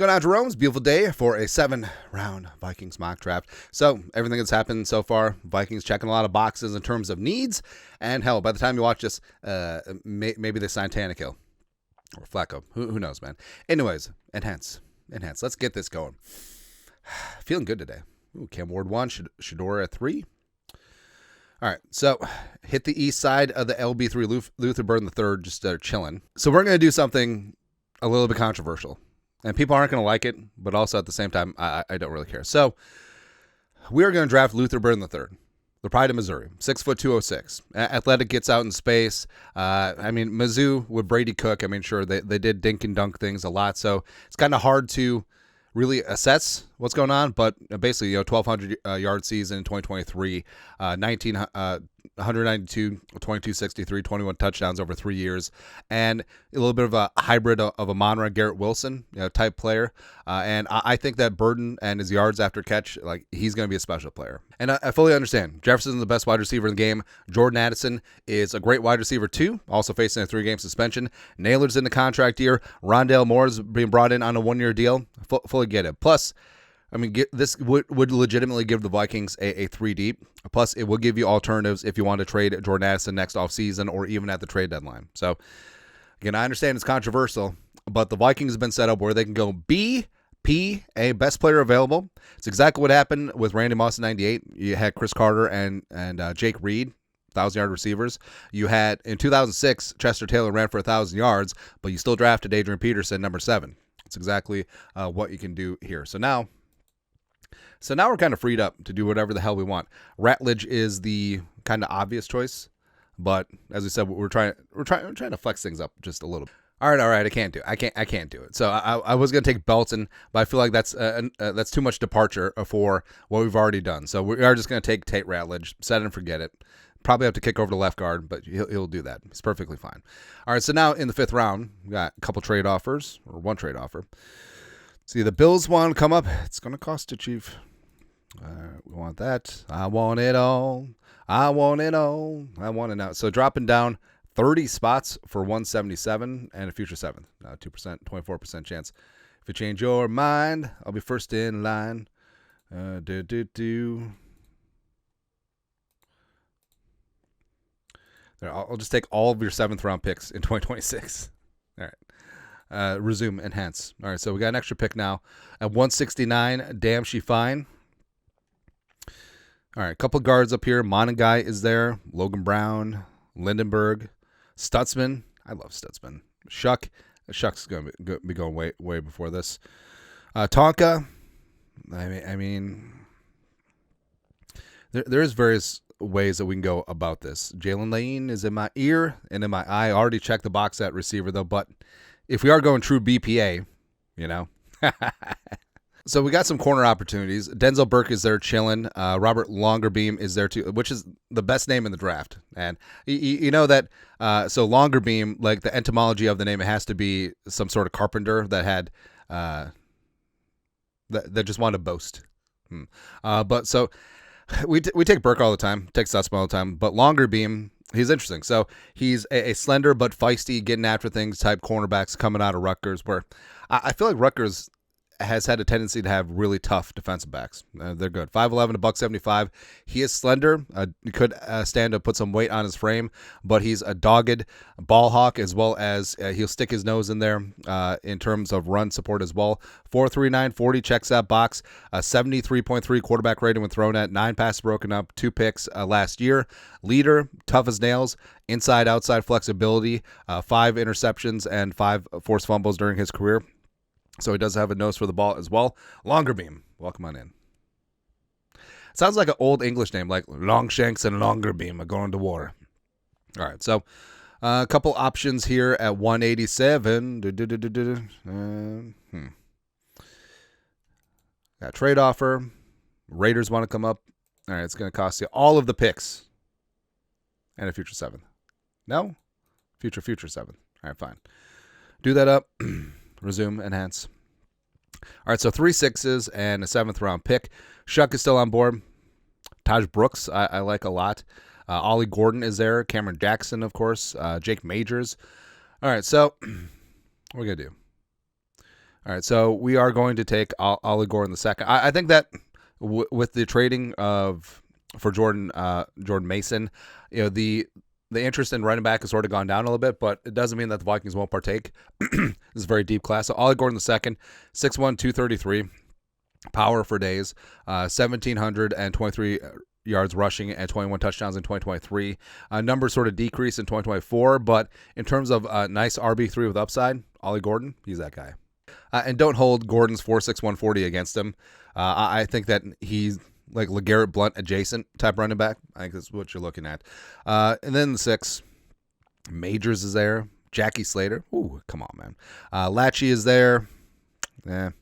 going on, Jerome? It's a beautiful day for a 7-round Vikings mock draft. So everything that's happened so far, Vikings checking a lot of boxes in terms of needs. And hell, by the time you watch this, maybe they sign Tannehill or Flacco. Who knows, man? Anyways, enhance. Let's get this going. Feeling good today. Ooh, Cam Ward 1, Shador at 3. All right, so hit the east side of the LB3, Luther Burden III, just chilling. So we're going to do something a little bit controversial. And people aren't going to like it, but also at the same time, I don't really care. So we are going to draft Luther Burden III, the pride of Missouri, 6'2", 206. Athletic, gets out in space. Mizzou with Brady Cook, sure, they did dink and dunk things a lot. So it's kind of hard to really assess what's going on, but basically, 1,200 yard season in 2023, 192, 2263, 21 touchdowns over 3 years, and a little bit of a hybrid of a Monra Garrett Wilson type player. And I think that Burden and his yards after catch, he's going to be a special player. And I fully understand. Jefferson's the best wide receiver in the game. Jordan Addison is a great wide receiver too, also facing a 3-game suspension. Naylor's in the contract year. Rondale Moore is being brought in on a 1-year deal. Fully get it. Plus, this would legitimately give the Vikings a 3 deep. Plus, it will give you alternatives if you want to trade Jordan Addison next offseason or even at the trade deadline. So, again, I understand it's controversial, but the Vikings have been set up where they can go BPA, best player available. It's exactly what happened with Randy Moss in 98. You had Chris Carter and Jake Reed, 1,000-yard receivers. You had, in 2006, Chester Taylor ran for 1,000 yards, but you still drafted Adrian Peterson, number 7. It's exactly what you can do here. So now we're kind of freed up to do whatever the hell we want. Ratledge is the kind of obvious choice, but as we said, we're trying to flex things up just a little bit. All right, I can't do it. So I was gonna take Belton, but I feel like that's too much departure for what we've already done. So we are just gonna take Tate Ratledge, set it and forget it. Probably have to kick over to left guard, but he'll do that. He's perfectly fine. All right, so now in the 5th round, we got a couple trade offers, or one trade offer. See, the Bills want to come up. It's going to cost you, Chief. We want that. I want it all. I want it all. I want it now. So dropping down 30 spots for 177 and a future 7th. 2%, 24% chance. If you change your mind, I'll be first in line. I'll just take all of your 7th round picks in 2026. All right. Resume, enhance. All right, so we got an extra pick now at 169. Damn, she fine. All right, a couple guards up here. Monangai is there. Logan Brown, Lindenberg, Stutzman. I love Stutzman. Shuck's going to be going way before this. Tonka. There's various ways that we can go about this. Jalen Lane is in my ear and in my eye. I already checked the box at receiver, though, but if we are going true BPA, So we got some corner opportunities. Denzel Burke is there chilling. Robert Longerbeam is there too, which is the best name in the draft. And you know that, so Longerbeam, like the etymology of the name, it has to be some sort of carpenter that had, that just wanted to boast. But so we take Burke all the time, take Stutzman all the time, but Longerbeam, he's interesting. So he's a slender but feisty, getting after things type cornerbacks coming out of Rutgers, where I feel like Rutgers has had a tendency to have really tough defensive backs. They're good. 5'11", $175. He is slender. He could stand to put some weight on his frame, but he's a dogged ball hawk, as well as he'll stick his nose in there in terms of run support as well. 4.39 40 checks that box. 73.3 quarterback rating when thrown at. 9 passes broken up. 2 picks last year. Leader, tough as nails. Inside outside flexibility. 5 interceptions and 5 forced fumbles during his career. So he does have a nose for the ball as well. Longerbeam, welcome on in. Sounds like an old English name, like Longshanks and Longerbeam are going to war. All right, so a couple options here at 187. Got trade offer. Raiders want to come up. All right, it's going to cost you all of the picks and a future 7th. No? Future 7th. All right, fine. Do that up. Resume, enhance. All right, so 3 6s and a 7th round pick. Shuck is still on board. Taj Brooks, I like a lot. Ollie Gordon is there. Cameron Jackson, of course. Jake Majors. All right, so what are we going to do? All right, so we are going to take Ollie Gordon the second. I think that with the trading for Jordan Mason, the interest in running back has sort of gone down a little bit, but it doesn't mean that the Vikings won't partake. This is a very deep class. So Ollie Gordon the second, 6'1", 233, power for days, 1,723 yards rushing and 21 touchdowns in 2023. Numbers sort of decreased in 2024, but in terms of nice RB3 with upside, Ollie Gordon, he's that guy. And don't hold Gordon's 4.6 140 against him. I think that he's like LeGarrette Blount adjacent type running back. I think that's what you're looking at. And then the 6, Majors is there. Jackie Slater. Ooh, come on, man. Lachey is there. I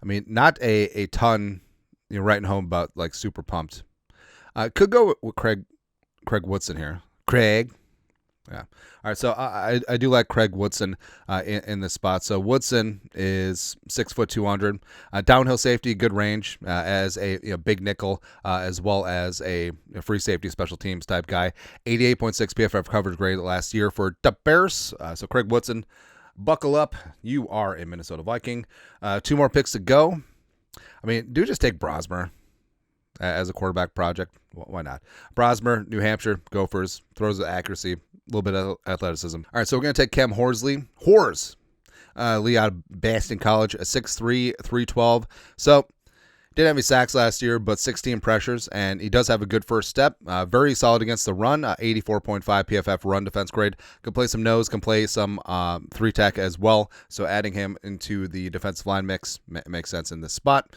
mean, not a ton, writing home about, like, super pumped. Could go with Craig Woodson here. Craig. Yeah. All right. So I do like Craig Woodson in this spot. So Woodson is 6', 200, downhill safety, good range as a big nickel as well as a free safety special teams type guy. 88.6 PFF coverage grade last year for the Bears. So Craig Woodson, buckle up. You are a Minnesota Viking. 2 more picks to go. I mean, do just take Brosmer as a quarterback project. Why not? Brosmer, New Hampshire, Gophers, throws with accuracy, a little bit of athleticism. All right, so we're going to take Cam Horsley. Lee out of Boston College, a 6'3", 312. So, didn't have any sacks last year, but 16 pressures, and he does have a good first step. Very solid against the run, 84.5 PFF run defense grade. Can play some nose, can play some 3-tech as well. So, adding him into the defensive line mix makes sense in this spot.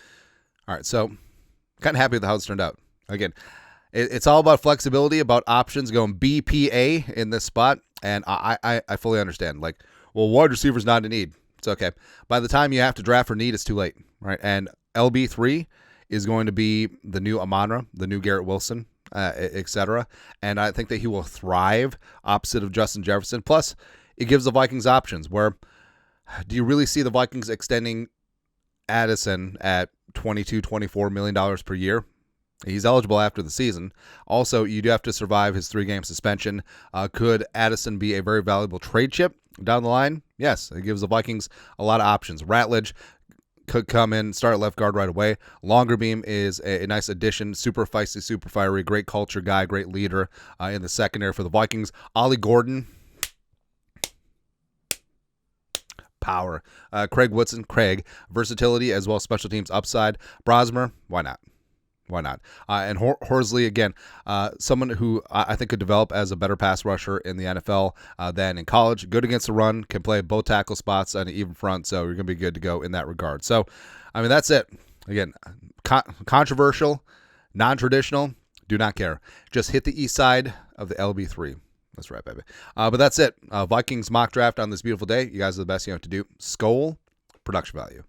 All right, so kind of happy with how it's turned out. Again, it's all about flexibility, about options, going BPA in this spot, and I fully understand. Like, well, wide receiver's not a need. It's okay. By the time you have to draft for need, it's too late, right? And LB3 is going to be the new Amon-Ra, the new Garrett Wilson, etc. And I think that he will thrive opposite of Justin Jefferson. Plus, it gives the Vikings options. Where do you really see the Vikings extending Addison at $22, $24 million per year? He's eligible after the season. Also, you do have to survive his 3-game suspension. Could Addison be a very valuable trade chip down the line? Yes, it gives the Vikings a lot of options. Ratledge could come in, start at left guard right away. Longerbeam is a nice addition. Super feisty, super fiery, great culture guy, great leader in the secondary for the Vikings. Ollie Gordon, power. Craig Woodson, versatility as well as special teams upside. Brosmer, why not? And Horsley, again, someone who I think could develop as a better pass rusher in the NFL than in college. Good against the run, can play both tackle spots and an even front, so you're going to be good to go in that regard. So, I mean, that's it. Again, controversial, non-traditional, do not care. Just hit the east side of the LB3. That's right, baby. But that's it. Vikings mock draft on this beautiful day. You guys are the best you know what to do. Skol, production value.